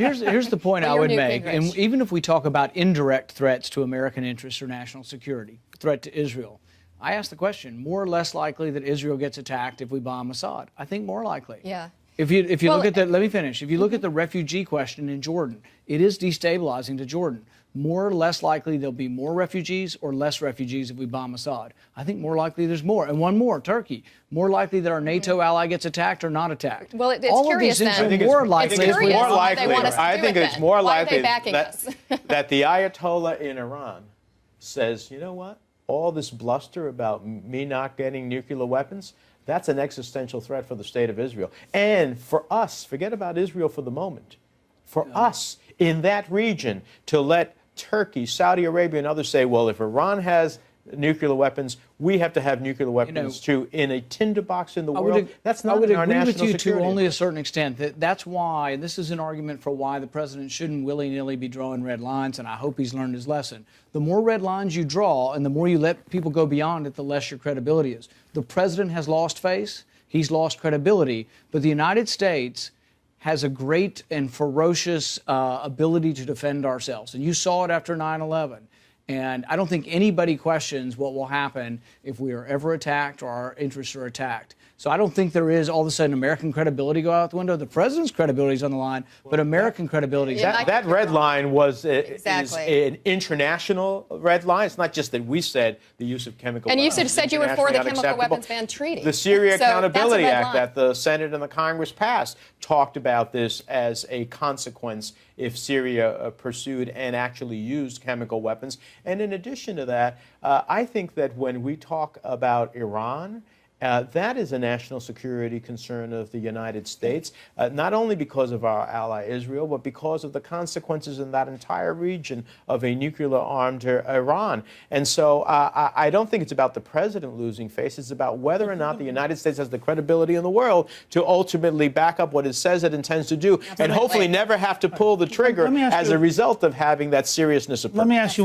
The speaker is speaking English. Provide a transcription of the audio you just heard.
Here's the point I would make, and even if we talk about indirect threats to American interests or national security, threat to Israel, I ask the question, more or less likely that Israel gets attacked if we bomb Assad? I think more likely. Yeah. If you look at the, let me finish. If you look at the refugee question in Jordan, it is destabilizing to Jordan. More or less likely there'll be more refugees or less refugees if we bomb Assad. I think more likely there's more. And one more, Turkey. More likely that our NATO ally gets attacked or not attacked. Well, it's all curious of these things are more likely. I think it's more likely that the Ayatollah in Iran says, you know what? All this bluster about me not getting nuclear weapons, that's an existential threat for the state of Israel. And for us, forget about Israel for the moment, for us in that region to let Turkey, Saudi Arabia, and others say, well, if Iran has nuclear weapons, we have to have nuclear weapons too, in a tinderbox in the world. That's not in our national security. I would agree with you to only a certain extent. That's why, and this is an argument for why the president shouldn't willy-nilly be drawing red lines, and I hope he's learned his lesson. The more red lines you draw and the more you let people go beyond it, the less your credibility is. The president has lost face, he's lost credibility, but the United States has a great and ferocious ability to defend ourselves. And you saw it after 9/11. And I don't think anybody questions what will happen if we are ever attacked or our interests are attacked. So I don't think there is all of a sudden American credibility go out the window. The president's credibility is on the line, but American credibility is that red line is an international red line. It's not just that we said the use of chemical weapons. And you said you were for the chemical weapons ban treaty. The Syria Accountability Act that the Senate and the Congress passed talked about this as a consequence if Syria pursued and actually used chemical weapons. And in addition to that, I think that when we talk about Iran, that is a national security concern of the United States, not only because of our ally Israel, but because of the consequences in that entire region of a nuclear-armed Iran. And so I don't think it's about the president losing face. It's about whether or not the United States has the credibility in the world to ultimately back up what it says it intends to do and hopefully never have to pull the trigger as a result of having that seriousness approach. Let me ask you